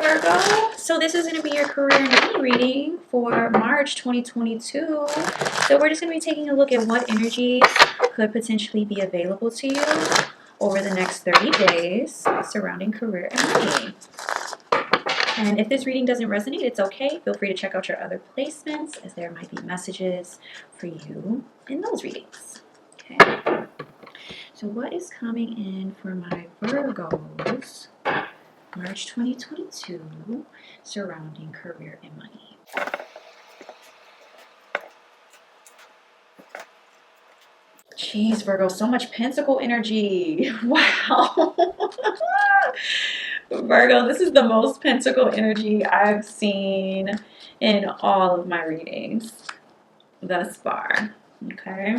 Virgo. So this is going to be your career and money reading for March 2022. So we're just going to be taking a look at what energies could potentially be available to you over the next 30 days surrounding career and money. And if this reading doesn't resonate, it's okay. Feel free to check out your other placements, as there might be messages for you in those readings. Okay. So what is coming in for my Virgos March 2022 surrounding career and money? Jeez, Virgo, so much pentacle energy. Wow. Virgo, this is the most pentacle energy I've seen in all of my readings thus far. Okay.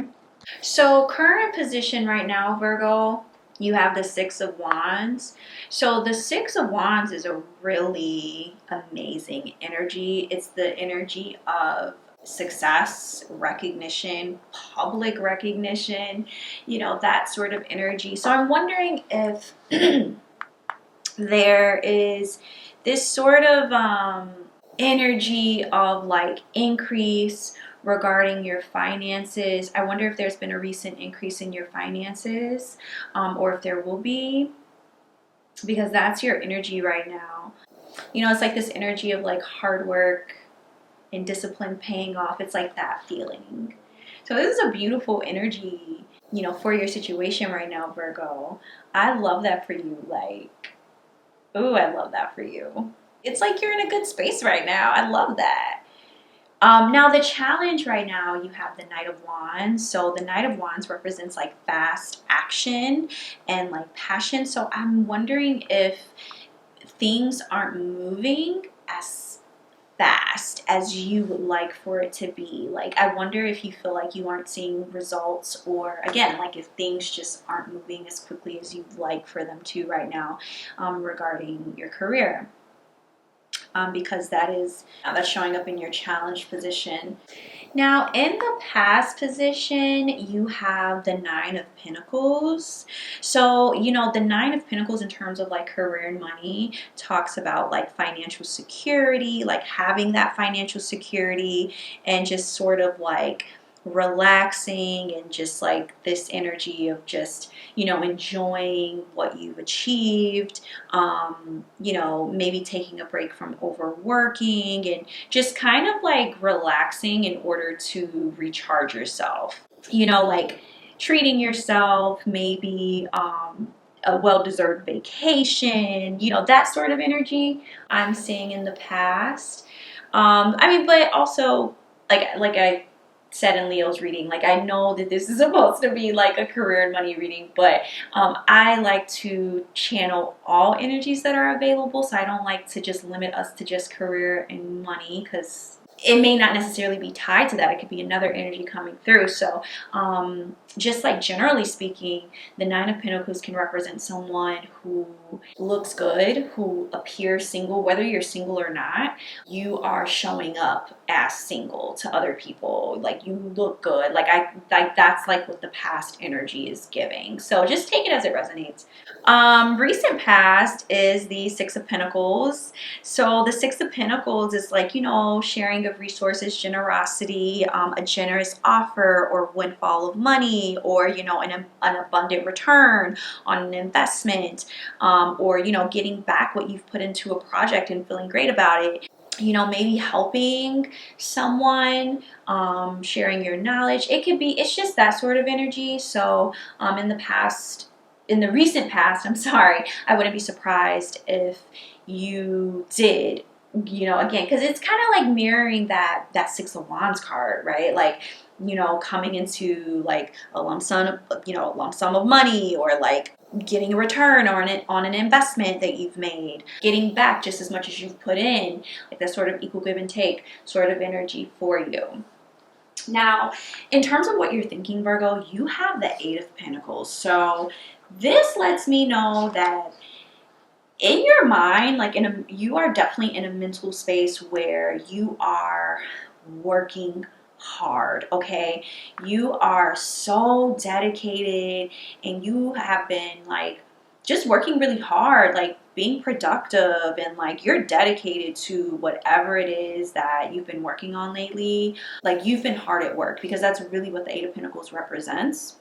So current position right now, Virgo, you have the Six of Wands. So the Six of Wands is a really amazing energy. It's the energy of success, recognition, public recognition, you know, that sort of energy. So I'm wondering if there is this sort of energy of like increase regarding your finances. I wonder if there's been a recent increase in your finances, or if there will be, because that's your energy right now. You know, it's like this energy of like hard work and discipline paying off. It's like that feeling. So this is a beautiful energy, you know, for your situation right now, Virgo. I love that for you. Like, ooh, I love that for you. It's like you're in a good space right now. I love that. Now the challenge right now, you have the Knight of Wands. So the Knight of Wands represents like fast action and like passion. So I'm wondering if things aren't moving as fast as you would like for it to be. Like, I wonder if you feel like you aren't seeing results, or again, like if things just aren't moving as quickly as you'd like for them to right now, regarding your career. Because that's showing up in your challenged position. Now, in the past position, you have the Nine of Pentacles. So, you know, the Nine of Pentacles in terms of like career and money talks about like financial security, like having that financial security and just sort of like relaxing and just like this energy of just, you know, enjoying what you've achieved, you know, maybe taking a break from overworking and just kind of like relaxing in order to recharge yourself, you know, like treating yourself, maybe a well-deserved vacation, you know, that sort of energy I'm seeing in the past. I mean, but also like I said in Leo's reading, like I know that this is supposed to be like a career and money reading, but I like to channel all energies that are available. So I don't like to just limit us to just career and money, because it may not necessarily be tied to that. It could be another energy coming through. So just like generally speaking, the Nine of Pentacles can represent someone who looks good, who appears single. Whether you're single or not, you are showing up as single to other people. Like, you look good. Like that's like what the past energy is giving. So just take it as it resonates. Recent past is the Six of Pentacles. So the Six of Pentacles is like, you know, sharing of resources, generosity, a generous offer or windfall of money, or, you know, an abundant return on an investment, or, you know, getting back what you've put into a project and feeling great about it. You know, maybe helping someone, sharing your knowledge. It could be, it's just that sort of energy. So in the recent past, I'm sorry, I wouldn't be surprised if you did, you know, again, because it's kind of like mirroring that Six of Wands card, right? Like, you know, coming into like a lump sum of money, or like getting a return on an investment that you've made, getting back just as much as you've put in, like that sort of equal give and take sort of energy for you. Now, in terms of what you're thinking, Virgo, you have the Eight of Pentacles. So this lets me know that in your mind, like you are definitely in a mental space where you are working hard, okay? You are so dedicated, and you have been like just working really hard, like being productive, and like you're dedicated to whatever it is that you've been working on lately. Like you've been hard at work, because that's really what the Eight of Pentacles represents.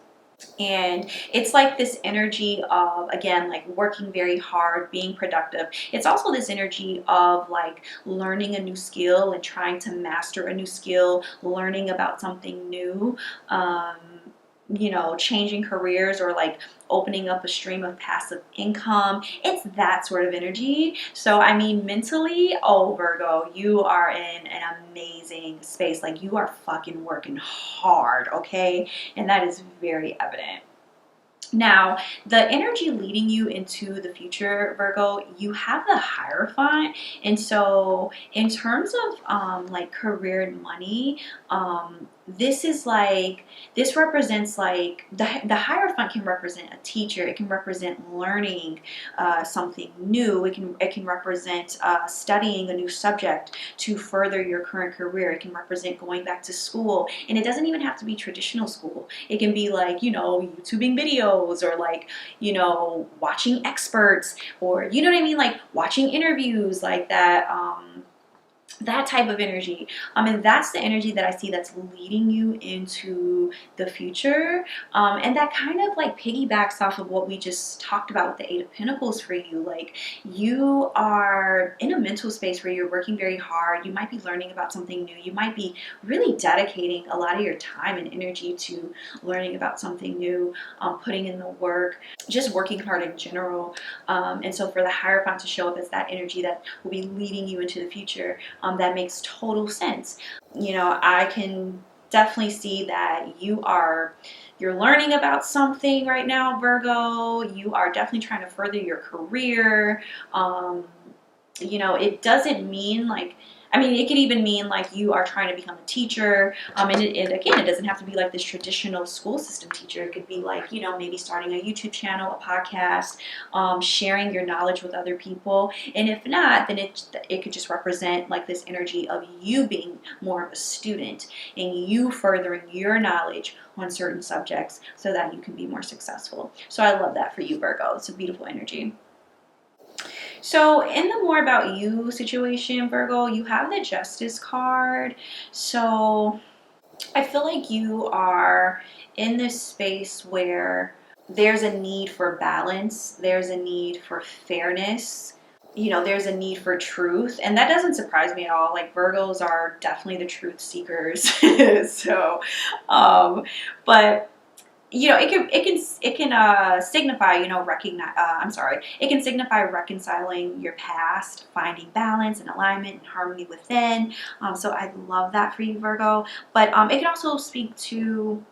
And it's like this energy of, again, like working very hard, being productive. It's also this energy of like learning a new skill and trying to master a new skill, learning about something new, you know, changing careers, or like opening up a stream of passive income. It's that sort of energy. So I mean, mentally, oh Virgo, you are in an amazing space. Like you are fucking working hard, okay? And that is very evident. Now, the energy leading you into the future, Virgo, you have the Hierophant. And so in terms of like career and money, this is like, this represents like, the Hierophant can represent a teacher. It can represent learning something new. It can represent studying a new subject to further your current career. It can represent going back to school. And it doesn't even have to be traditional school. It can be like, you know, YouTubing videos, or like, you know, watching experts, or, you know what I mean? Like watching interviews, like that, that type of energy. And that's the energy that I see that's leading you into the future. And that kind of like piggybacks off of what we just talked about with the Eight of Pentacles for you. Like you are in a mental space where you're working very hard. You might be learning about something new. You might be really dedicating a lot of your time and energy to learning about something new, putting in the work, just working hard in general. And so for the Hierophant to show up as that energy that will be leading you into the future, that makes total sense. You know, I can definitely see that you're learning about something right now, Virgo. You are definitely trying to further your career. You know, it doesn't mean like, I mean, it could even mean like you are trying to become a teacher. And again, it doesn't have to be like this traditional school system teacher. It could be like, you know, maybe starting a YouTube channel, a podcast, sharing your knowledge with other people. And if not, then it could just represent like this energy of you being more of a student and you furthering your knowledge on certain subjects so that you can be more successful. So I love that for you, Virgo. It's a beautiful energy. So in the more about you situation, Virgo, you have the Justice card. So I feel like you are in this space where there's a need for balance. There's a need for fairness. You know, there's a need for truth. And that doesn't surprise me at all. Like Virgos are definitely the truth seekers. So, but you know, it can signify, you know, it can signify reconciling your past, finding balance and alignment and harmony within. So I love that for you, Virgo. But it can also speak to,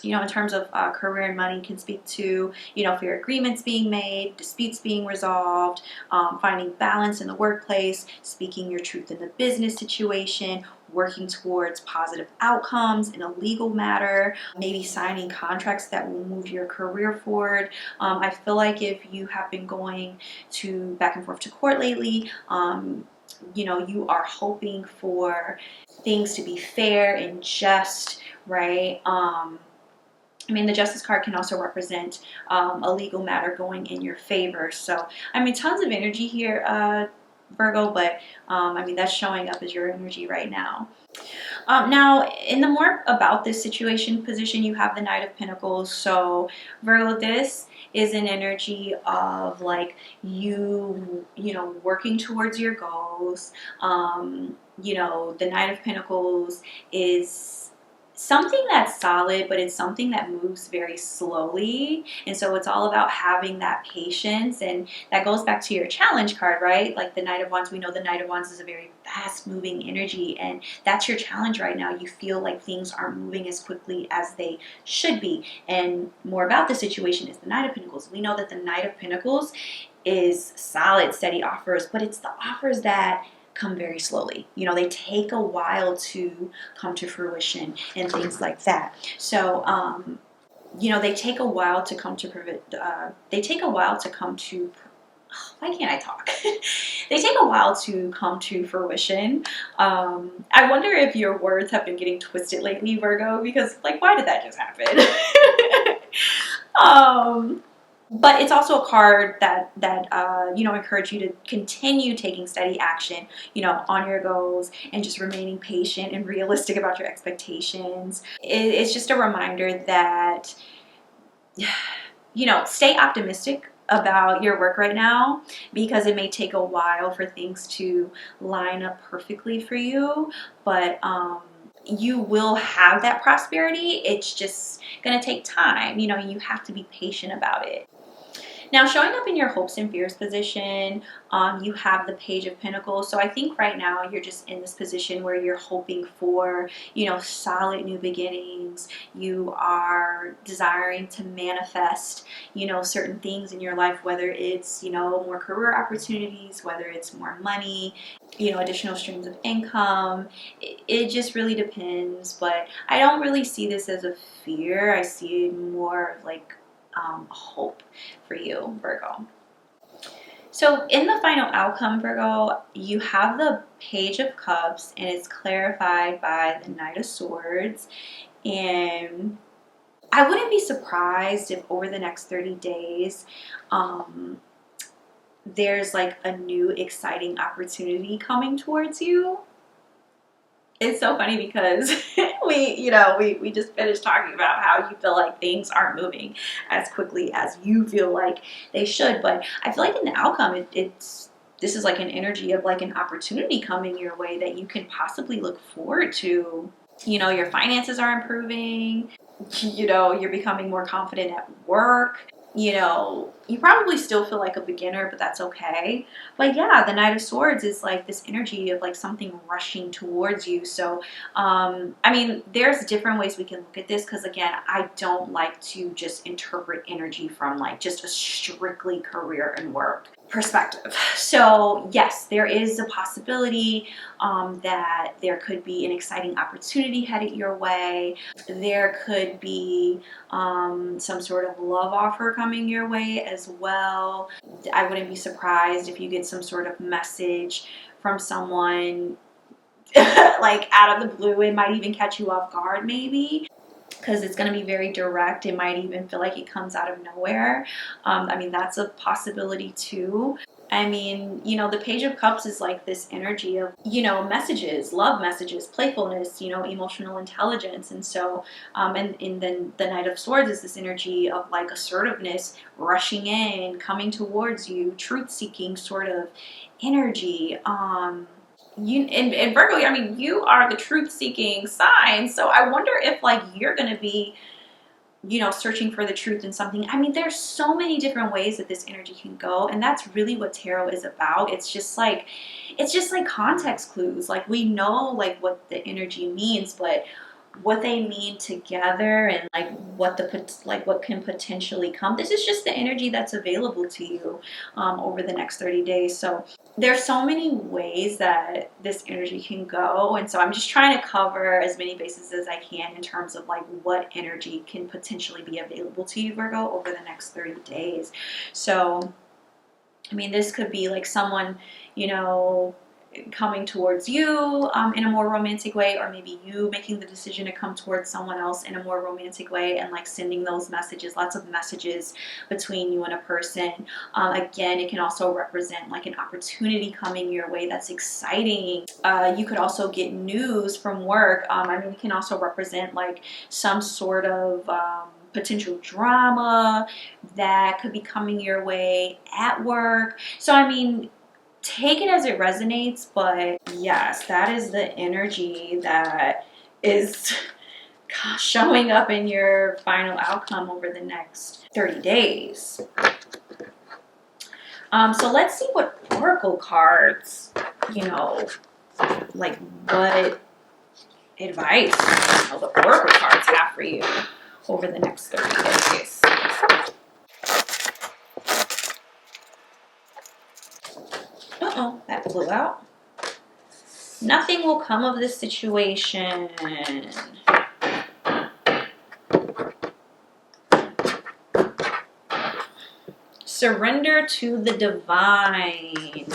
you know, in terms of career and money, can speak to, you know, fair agreements being made, disputes being resolved, finding balance in the workplace, speaking your truth in the business situation, working towards positive outcomes in a legal matter, maybe signing contracts that will move your career forward. I feel like if you have been going back and forth to court lately, you know, you are hoping for things to be fair and just, right? I mean, the Justice card can also represent a legal matter going in your favor. So, I mean, tons of energy here, Virgo, but I mean, that's showing up as your energy right now. Now, in the more about this situation position, you have the Knight of Pentacles. So, Virgo, this is an energy of like you know, working towards your goals. You know, the Knight of Pentacles is something that's solid, but it's something that moves very slowly. And so it's all about having that patience. And that goes back to your challenge card, right? Like the Knight of Wands, we know the Knight of Wands is a very fast moving energy. And that's your challenge right now. You feel like things aren't moving as quickly as they should be. And more about the situation is the Knight of Pentacles. We know that the Knight of Pentacles is solid, steady offers, but it's the offers that come very slowly. You know, they take a while to come to fruition and things like that. So, you know, they take a while to come to, why can't I talk? They take a while to come to fruition. I wonder if your words have been getting twisted lately, Virgo, because like, why did that just happen? But it's also a card that you know, encourage you to continue taking steady action, you know, on your goals, and just remaining patient and realistic about your expectations. It's just a reminder that, you know, stay optimistic about your work right now, because it may take a while for things to line up perfectly for you, but you will have that prosperity. It's just going to take time. You know, you have to be patient about it. Now, showing up in your hopes and fears position, you have the Page of Pinnacles. So I think right now you're just in this position where you're hoping for, you know, solid new beginnings. You are desiring to manifest, you know, certain things in your life, whether it's, you know, more career opportunities, whether it's more money, you know, additional streams of income. It just really depends. But I don't really see this as a fear. I see it more of like hope for you, Virgo. So in the final outcome, Virgo, you have the Page of Cups, and it's clarified by the Knight of Swords. And I wouldn't be surprised if over the next 30 days, there's like a new exciting opportunity coming towards you. It's so funny because we just finished talking about how you feel like things aren't moving as quickly as you feel like they should. But I feel like in the outcome, this is like an energy of like an opportunity coming your way that you can possibly look forward to. You know, your finances are improving. You know, you're becoming more confident at work. You know, you probably still feel like a beginner, but that's okay. But yeah, the Knight of Swords is like this energy of like something rushing towards you. So, I mean, there's different ways we can look at this, because again, I don't like to just interpret energy from like just a strictly career and work perspective. So yes, there is a possibility that there could be an exciting opportunity headed your way. There could be some sort of love offer coming your way as well. I wouldn't be surprised if you get some sort of message from someone like out of the blue. It might even catch you off guard, maybe, because it's going to be very direct. It might even feel like it comes out of nowhere. I mean, that's a possibility too. I mean, you know, the Page of Cups is like this energy of, you know, messages, love messages, playfulness, you know, emotional intelligence. And so, and then the Knight of Swords is this energy of like assertiveness, rushing in, coming towards you, truth-seeking sort of energy. And Virgo, I mean, you are the truth-seeking sign. So I wonder if like you're going to be, you know, searching for the truth in something. I mean, there's so many different ways that this energy can go, and that's really what tarot is about. It's just like context clues. Like, we know like what the energy means, but what they mean together, and like what can potentially come. This is just the energy that's available to you over the next 30 days. So there's so many ways that this energy can go, and so I'm just trying to cover as many bases as I can in terms of like what energy can potentially be available to you, Virgo, over the next 30 days. So I mean, this could be like someone, you know, coming towards you in a more romantic way, or maybe you making the decision to come towards someone else in a more romantic way, and like sending those messages, lots of messages between you and a person. Again, it can also represent like an opportunity coming your way that's exciting. You could also get news from work. I mean, it can also represent like some sort of potential drama that could be coming your way at work. So I mean, take it as it resonates, but yes, that is the energy that is showing up in your final outcome over the next 30 days. So let's see what oracle cards, you know, like what advice, you know, the oracle cards have for you over the next 30 days. Uh-oh, that blew out. Nothing will come of this situation. Surrender to the divine.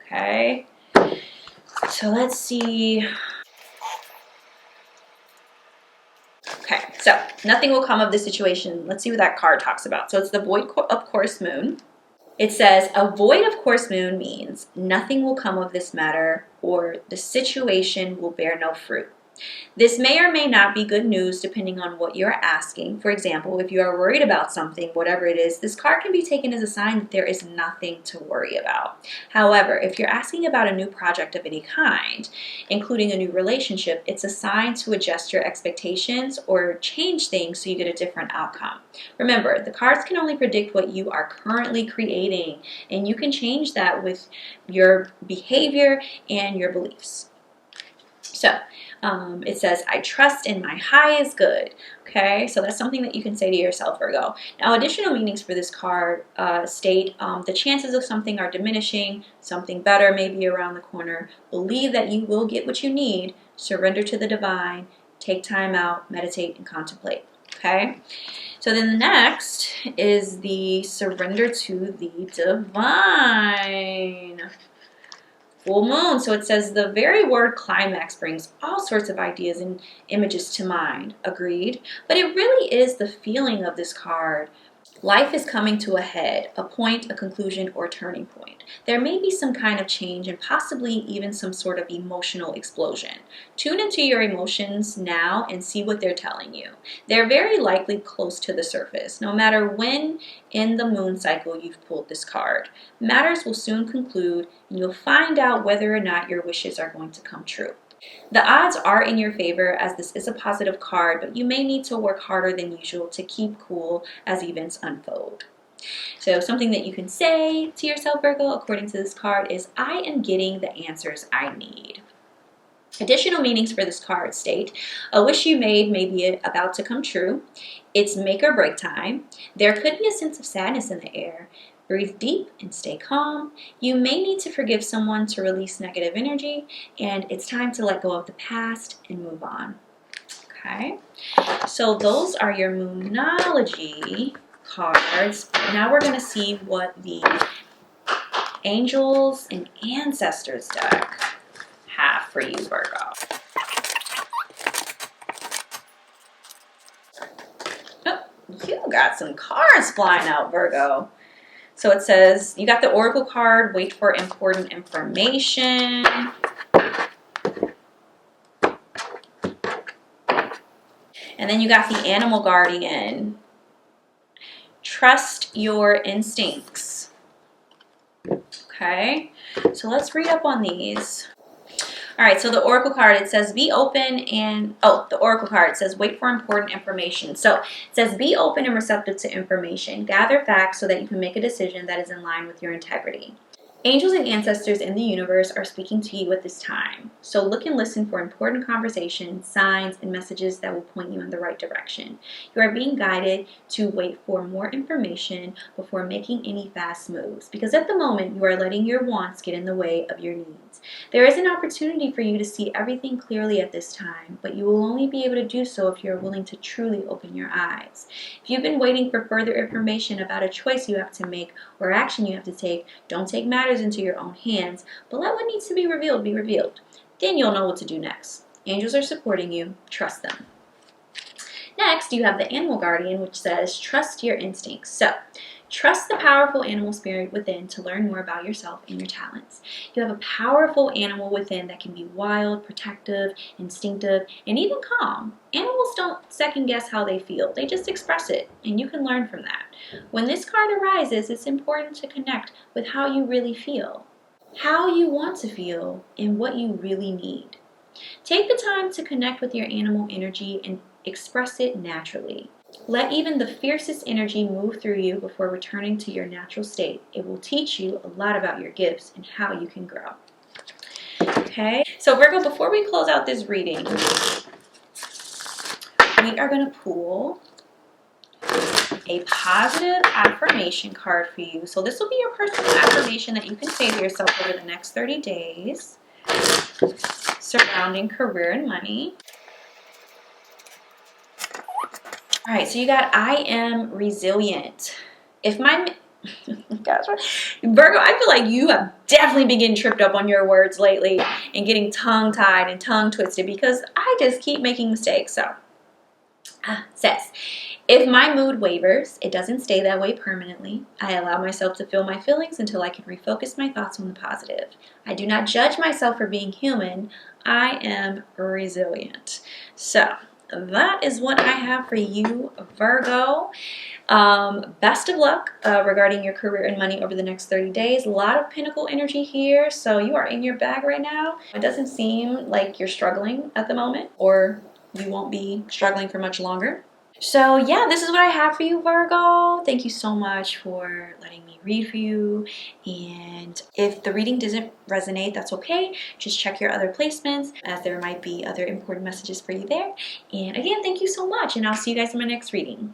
Okay. So let's see. Okay, So nothing will come of this situation. Let's see what that card talks about. So it's the void of course moon. It says a void of course moon means nothing will come of this matter, or the situation will bear no fruit. This may or may not be good news depending on what you're asking. For example, if you are worried about something, whatever it is, this card can be taken as a sign that there is nothing to worry about. However, if you're asking about a new project of any kind, including a new relationship, it's a sign to adjust your expectations or change things so you get a different outcome. Remember, the cards can only predict what you are currently creating, and you can change that with your behavior and your beliefs. So it says, I trust in my highest good. Okay, so that's something that you can say to yourself, Virgo. Now, additional meanings for this card state the chances of something are diminishing, something better may be around the corner. Believe that you will get what you need. Surrender to the divine. Take time out, meditate, and contemplate. Okay, so then the next is the surrender to the divine. Full moon. So it says the very word climax brings all sorts of ideas and images to mind. Agreed. But it really is the feeling of this card. Life is coming to a head, a point, a conclusion, or turning point. There may be some kind of change and possibly even some sort of emotional explosion. Tune into your emotions now and see what they're telling you. They're very likely close to the surface, no matter when in the moon cycle you've pulled this card. Matters will soon conclude and you'll find out whether or not your wishes are going to come true. The odds are in your favor as this is a positive card, but you may need to work harder than usual to keep cool as events unfold. So something that you can say to yourself, Virgo, according to this card is, I am getting the answers I need. Additional meanings for this card state, a wish you made may be about to come true. It's make or break time. There could be a sense of sadness in the air. Breathe deep and stay calm. You may need to forgive someone to release negative energy, and it's time to let go of the past and move on. Okay, so those are your Moonology cards. Now we're going to see what the Angels and Ancestors deck have for you, Virgo. Oh, you got some cards flying out, Virgo. So it says, you got the Oracle card, wait for important information. And then you got the Animal Guardian, trust your instincts. Okay, so let's read up on these. All right, so the Oracle card, it says be open and, the Oracle card says wait for important information. So it says be open and receptive to information. Gather facts so that you can make a decision that is in line with your integrity. Angels and ancestors in the universe are speaking to you at this time. So look and listen for important conversations, signs, and messages that will point you in the right direction. You are being guided to wait for more information before making any fast moves, because at the moment you are letting your wants get in the way of your needs. There is an opportunity for you to see everything clearly at this time, but you will only be able to do so if you are willing to truly open your eyes. If you've been waiting for further information about a choice you have to make or action you have to take, don't take matters into your own hands, but let what needs to be revealed be revealed. Then you'll know what to do next. Angels are supporting you. Trust them. Next, you have the Animal Guardian, which says trust your instincts. So, trust the powerful animal spirit within to learn more about yourself and your talents. You have a powerful animal within that can be wild, protective, instinctive, and even calm. Animals don't second guess how they feel. They just express it, and you can learn from that. When this card arises, it's important to connect with how you really feel, how you want to feel, and what you really need. Take the time to connect with your animal energy and express it naturally. Let even the fiercest energy move through you before returning to your natural state. It will teach you a lot about your gifts and how you can grow. Okay, so Virgo, before we close out this reading, we are going to pull a positive affirmation card for you. So this will be your personal affirmation that you can say to yourself over the next 30 days surrounding career and money. All right, so you got, I am resilient. If my, gosh, Virgo, I feel like you have definitely been getting tripped up on your words lately and getting tongue-tied and tongue-twisted because I just keep making mistakes. So Says, if my mood wavers, it doesn't stay that way permanently. I allow myself to feel my feelings until I can refocus my thoughts on the positive. I do not judge myself for being human. I am resilient. So that is what I have for you, Virgo. Best of luck regarding your career and money over the next 30 days. A lot of pinnacle energy here, so you are in your bag right now. It doesn't seem like you're struggling at the moment, or you won't be struggling for much longer. So yeah, this is what I have for you, Virgo. Thank you so much for letting me read for you. And if the reading doesn't resonate, that's okay. Just check your other placements, as there might be other important messages for you there. And again, thank you so much, and I'll see you guys in my next reading.